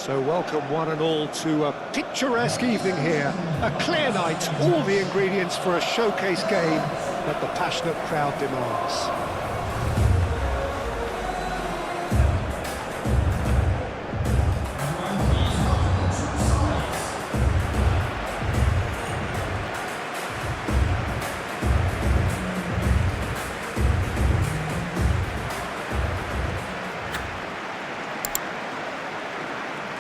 So welcome one and all to a picturesque evening here. A clear night, all the ingredients for a showcase game that the passionate crowd demands.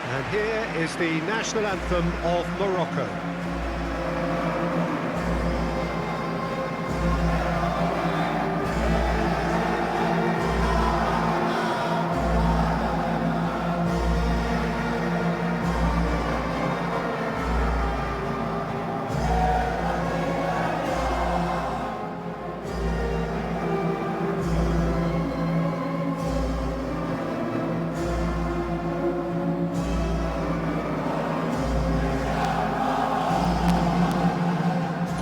And here is the national anthem of Morocco.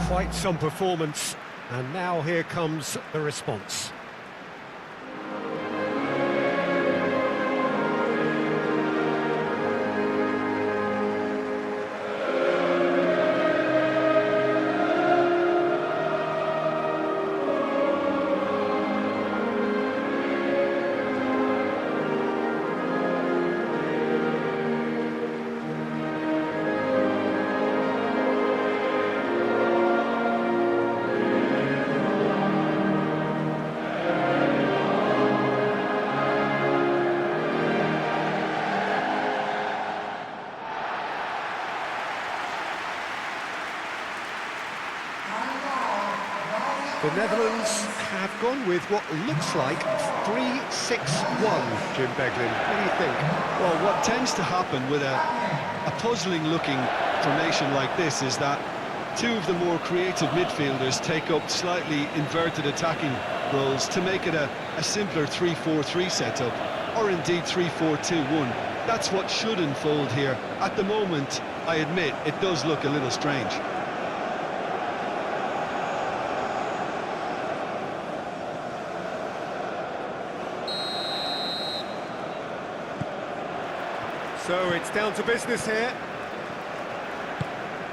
Quite some performance, and now here comes the response. The Netherlands have gone with what looks like 3-6-1, Jim Beglin. What do you think? Well, what tends to happen with a puzzling-looking formation like this is that two of the more creative midfielders take up slightly inverted attacking roles to make it a simpler 3-4-3 setup, or indeed 3-4-2-1. That's what should unfold here. At the moment, I admit, it does look a little strange. So it's down to business here.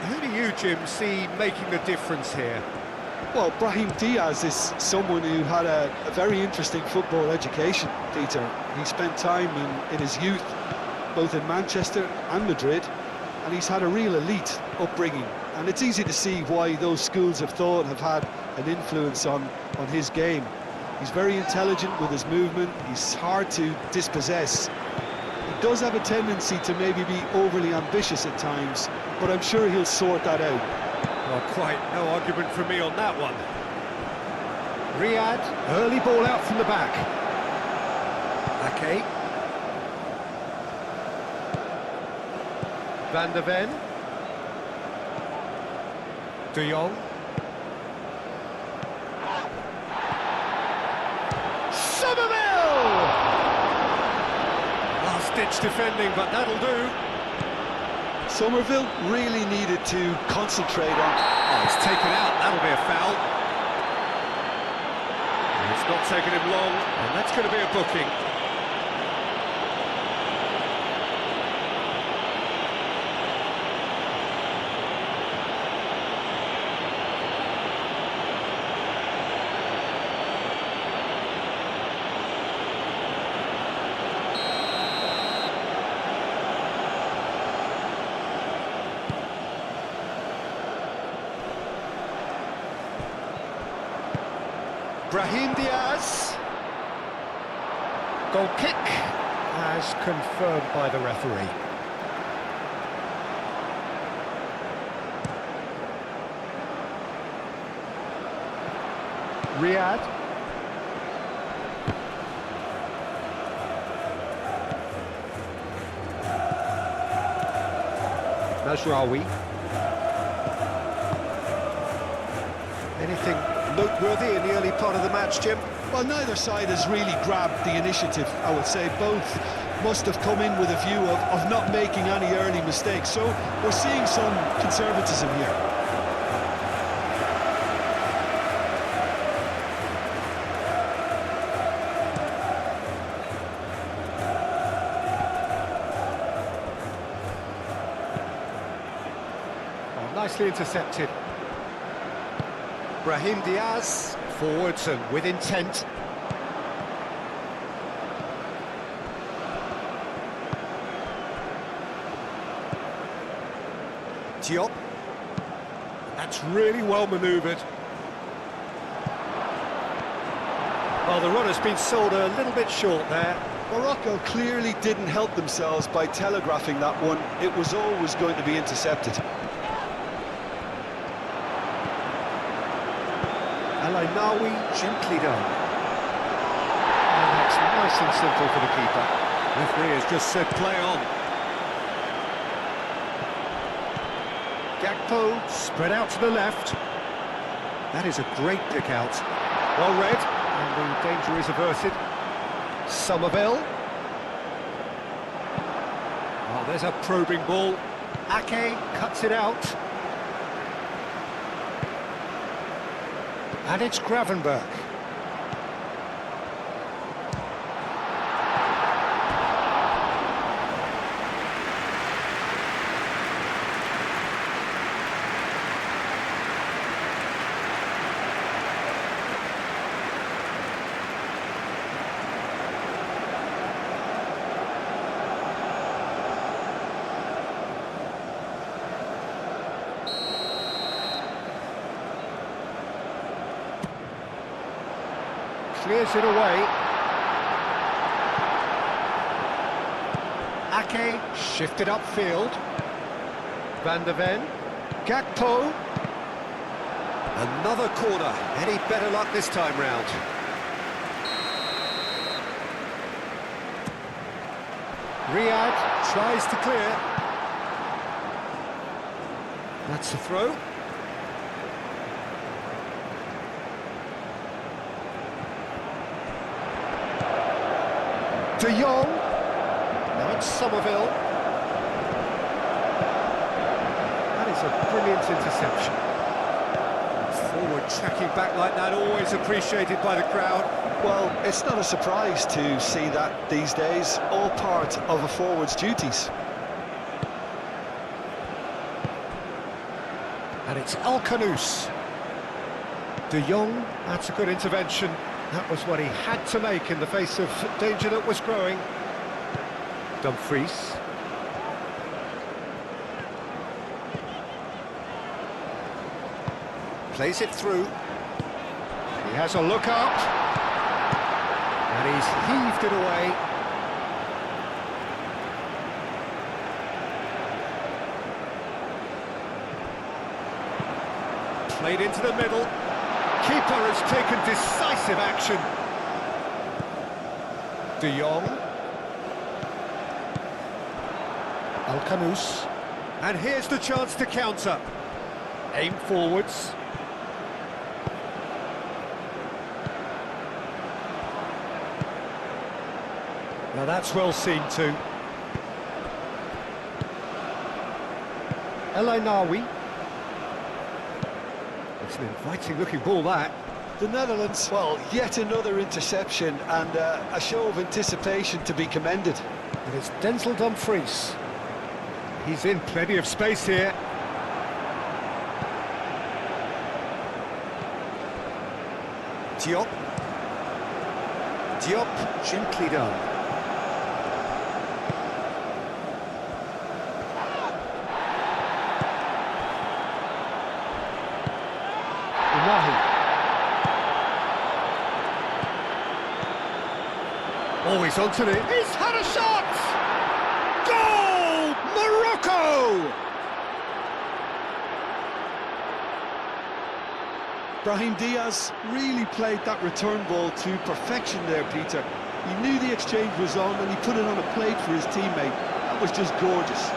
Who do you, Jim, see making the difference here? Well, Brahim Diaz is someone who had a very interesting football education, Peter. He spent time in his youth, both in Manchester and Madrid, and he's had a real elite upbringing. And it's easy to see why those schools of thought have had an influence on his game. He's very intelligent with his movement, he's hard to dispossess. He does have a tendency to maybe be overly ambitious at times, but I'm sure he'll sort that out. Well, quite no argument from me on that one. Riyad, early ball out from the back. Ake. Van der Ven. De Jong. Last-ditch defending, but that'll do. Somerville really needed to concentrate on... Oh, he's taken out, that'll be a foul. It's not taken him long, and that's going to be a booking. Brahim Diaz. Goal kick as confirmed by the referee. Riyad. Mazraoui. Anything noteworthy in the early part of the match, Jim? Well, neither side has really grabbed the initiative, I would say. Both must have come in with a view of not making any early mistakes. So we're seeing some conservatism here. nicely intercepted. Brahim Diaz, forwards and with intent. Diop. That's really well manoeuvred. Well, the runner's been sold a little bit short there. Morocco clearly didn't help themselves by telegraphing that one. It was always going to be intercepted. Al-Ainawi, gently done. And that's nice and simple for the keeper. Referee has just said play on. Gakpo, spread out to the left. That is a great pick out. Well read, and the danger is averted. Somerville. Oh, there's a probing ball. Ake cuts it out. And it's Gravenberch. Clears it away. Ake shifted upfield. Van der Ven. Gakpo. Another corner. Any better luck this time round? Riyad tries to clear. That's a throw. De Jong. Now it's Somerville. That is a brilliant interception. Forward tracking back like that, always appreciated by the crowd. Well, it's not a surprise to see that these days, all part of a forward's duties. And it's Al-Khanous. De Jong, that's a good intervention. That was what he had to make in the face of danger that was growing. Dumfries. Plays it through. He has a look up. And he's heaved it away. Played into the middle. Keeper has taken decisive action. De Jong. Al-Khanous. And here's the chance to counter. Aim forwards. Now that's well seen too. El-Ainawi. It's an inviting looking ball, that. The Netherlands, well, yet another interception and a show of anticipation to be commended. And it's Denzel Dumfries. He's in plenty of space here. Diop. Diop, gently done. Oh, he's onto it. He's had a shot! Goal! Morocco! Brahim Diaz really played that return ball to perfection there, Peter. He knew the exchange was on and he put it on a plate for his teammate. That was just gorgeous.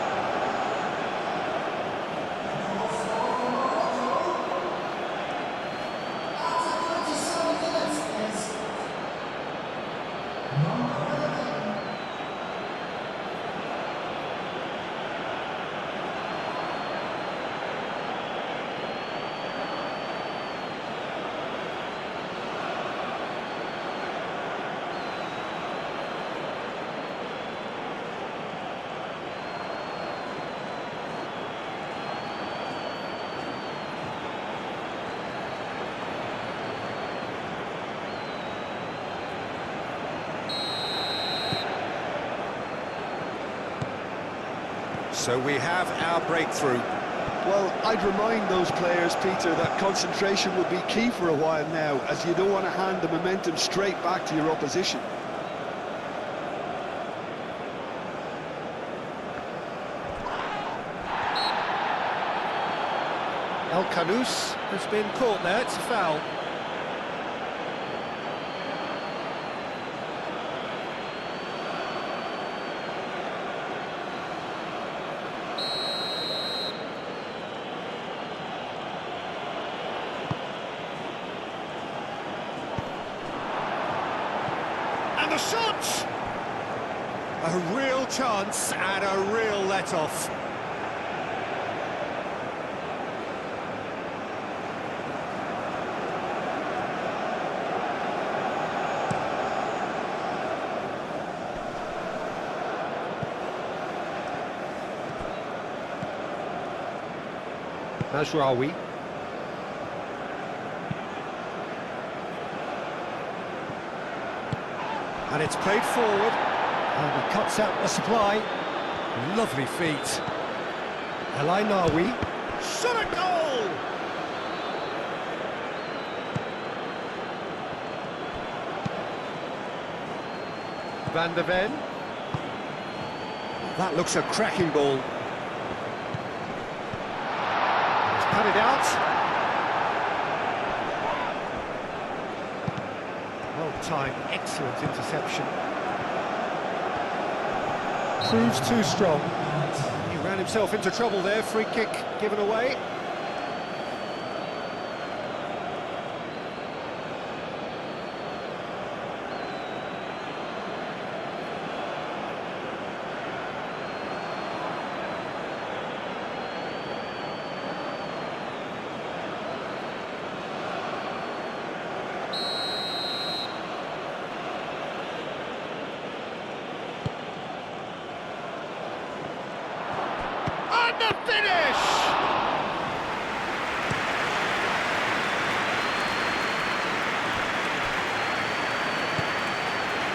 So we have our breakthrough. Well, I'd remind those players, Peter, that concentration will be key for a while now, as you don't want to hand the momentum straight back to your opposition. El Khanous has been caught there, it's a foul. And the shot! A real chance and a real let-off. Mazraoui. And it's played forward. And he cuts out the supply. Lovely feet. El Ainaoui. Shot a goal! Van der Ven. That looks a cracking ball. Cut it out. Well-timed, excellent interception. Proves too strong. He ran himself into trouble there, free kick given away. And the finish!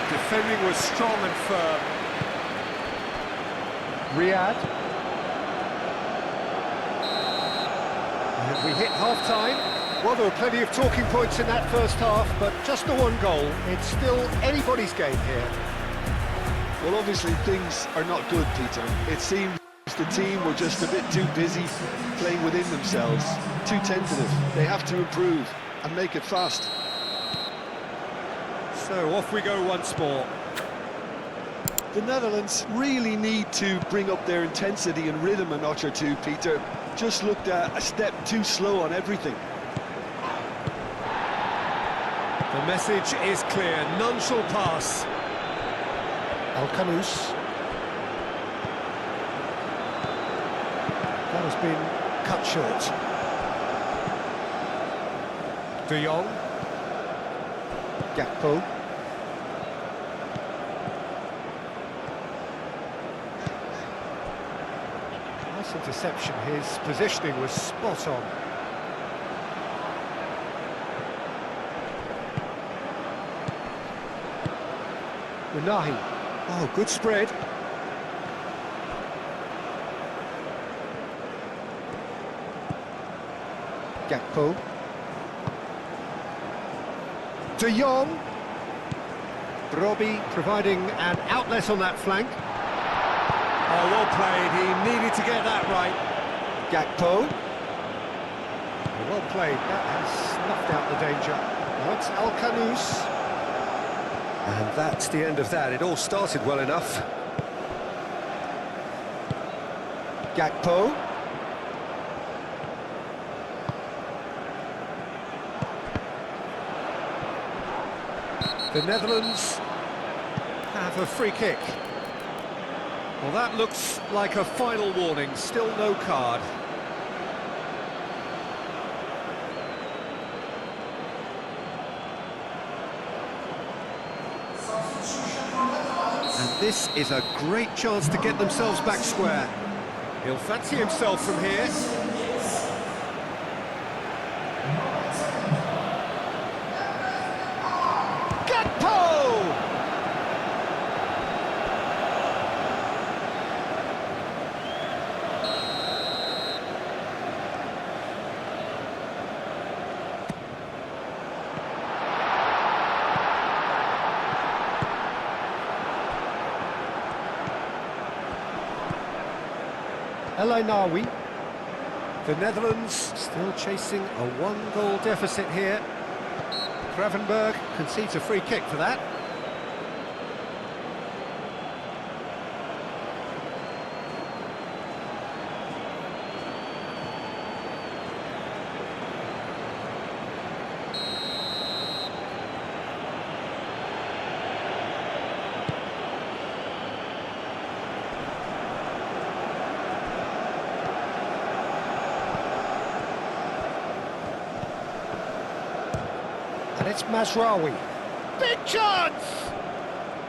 Defending was strong and firm. Riyad. And we hit half-time. Well, there were plenty of talking points in that first half, but just the one goal. It's still anybody's game here. Well, obviously things are not good, Peter. It seems the team were just a bit too busy playing within themselves, too tentative. They have to improve and make it fast. So off we go once more. The Netherlands really need to bring up their intensity and rhythm a notch or two, Peter. Just looked a step too slow on everything. The message is clear, none shall pass. El Khanous. That has been cut short. De Jong. Gakpo. Nice interception, his positioning was spot on. Unahi. Oh, good spread. Gakpo. De Jong. Robbie providing an outlet on that flank. Oh, well played. He needed to get that right. Gakpo. Well played. That has snuffed out the danger. Now it's El Khanous. And that's the end of that. It all started well enough. Gakpo. The Netherlands have a free kick. Well, that looks like a final warning. Still no card. And this is a great chance to get themselves back square. He'll fancy himself from here. El. The Netherlands still chasing a one-goal deficit here. Gravenberg concedes a free kick for that. And it's Mazraoui. Big chance!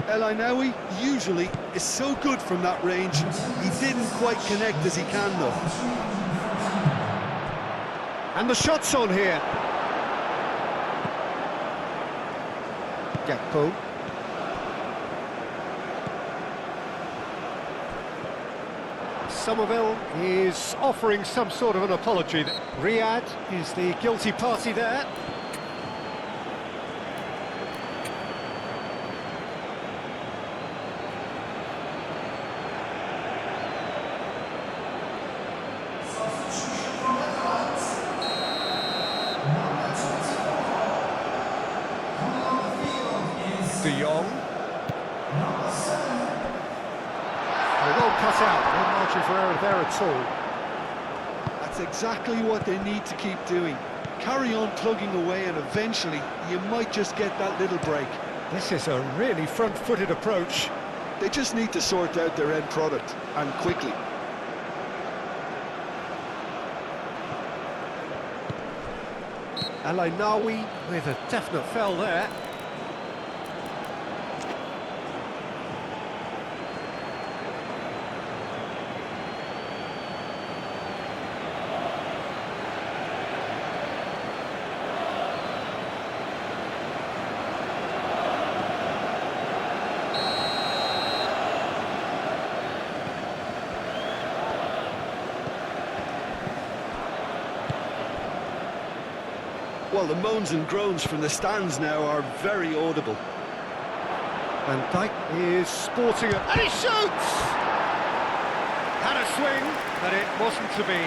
El usually is so good from that range. He didn't quite connect as he can though. And the shot's on here. Gakpo. Somerville is offering some sort of an apology. Riyad is the guilty party there. De Jong. Well cut out, no margin for error there at all. That's exactly what they need to keep doing. Carry on plugging away and eventually you might just get that little break. This is a really front-footed approach. They just need to sort out their end product, and quickly. El with a definite foul there. Well, the moans and groans from the stands now are very audible. Van Dijk is sporting it, and he shoots! Had a swing, but it wasn't to be.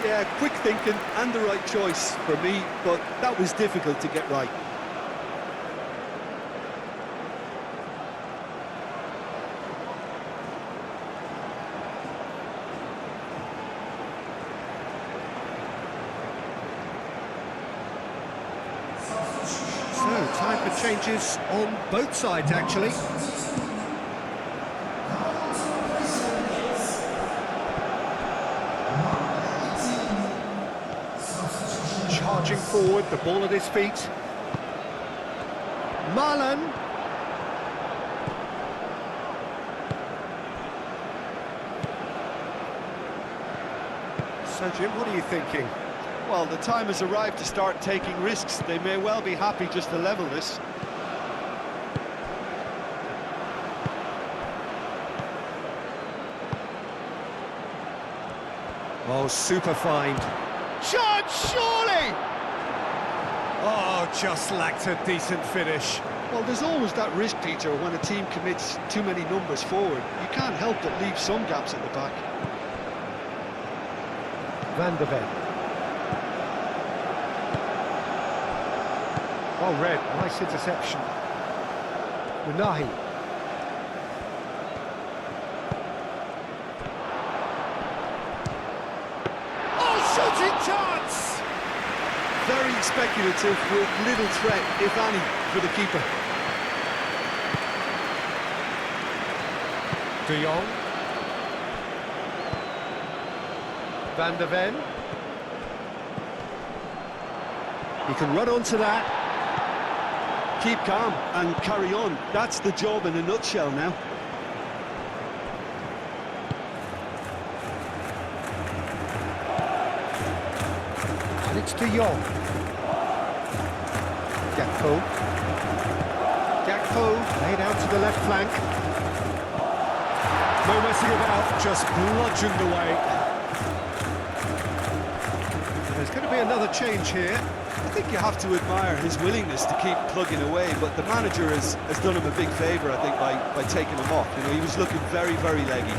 Yeah, quick thinking and the right choice for me, but that was difficult to get right. So, time for changes on both sides, actually. Charging forward, the ball at his feet. Marlon. So, Jim, what are you thinking? Well, the time has arrived to start taking risks. They may well be happy just to level this. Oh, super find. Chance, surely! Oh, just lacked a decent finish. Well, there's always that risk, Peter, when a team commits too many numbers forward. You can't help but leave some gaps at the back. Van de Ven. Well read, nice interception. Unahi. Oh, shooting chance! Very speculative with little threat, if any, for the keeper. De Jong. Van de Ven. He can run onto that. Keep calm and carry on. That's the job in a nutshell now. And it's De Jong. Gakpo. Gakpo laid out to the left flank. No messing about, just bludgeoned away. There's going to be another change here. I think you have to admire his willingness to keep plugging away, but the manager has done him a big favour, I think, by taking him off. You know, he was looking very, very leggy.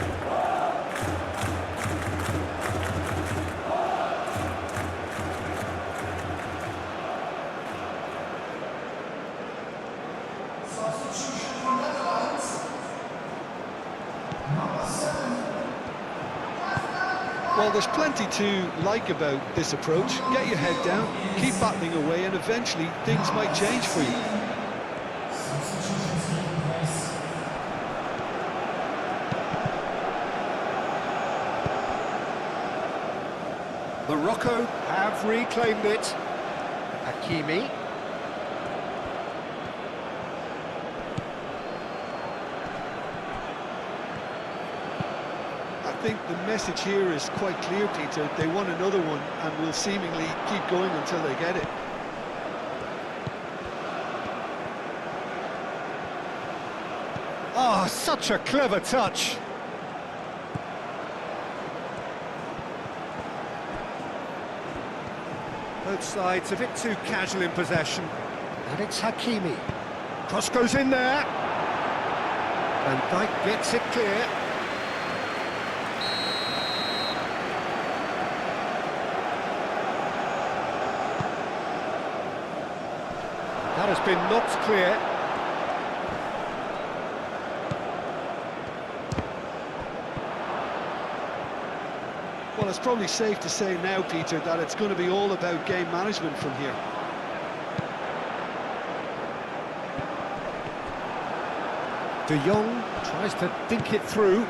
Well, there's plenty to like about this approach. Get your head down, keep battling away, and eventually things might change for you. Morocco have reclaimed it. Hakimi. I think the message here is quite clear, Peter. They want another one and will seemingly keep going until they get it. Oh, such a clever touch. Both sides a bit too casual in possession. And it's Hakimi. Cross goes in there. Van Dijk gets it clear. That has been knocked clear. Well, it's probably safe to say now, Peter, that it's going to be all about game management from here. De Jong tries to dink it through.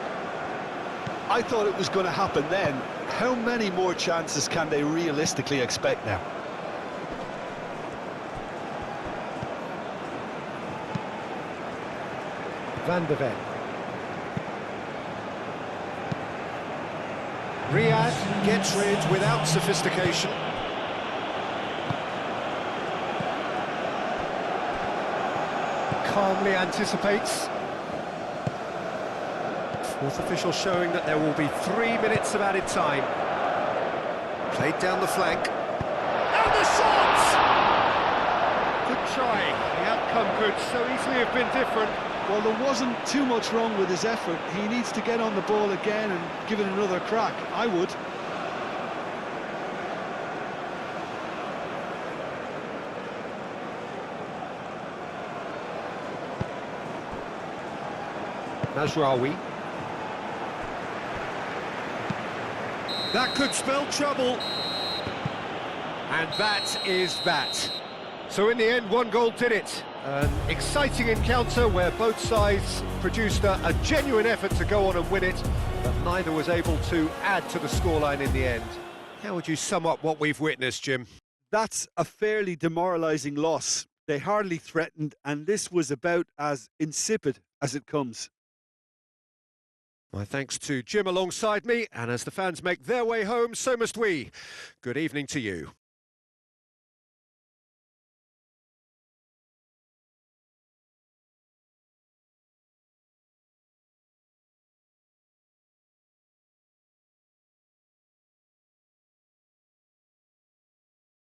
I thought it was going to happen then. How many more chances can they realistically expect now? Van de Ven. Riyad gets rid without sophistication. Calmly anticipates. Fourth official showing that there will be 3 minutes of added time. Played down the flank. And the shot! Good try. The outcome could so easily have been different. Well, there wasn't too much wrong with his effort. He needs to get on the ball again and give it another crack. I would. Mazraoui. That could spell trouble. And that is that. So in the end, one goal did it. An exciting encounter where both sides produced a genuine effort to go on and win it, but neither was able to add to the scoreline in the end. How would you sum up what we've witnessed, Jim? That's a fairly demoralising loss. They hardly threatened, and this was about as insipid as it comes. My thanks to Jim alongside me, and as the fans make their way home, so must we. Good evening to you.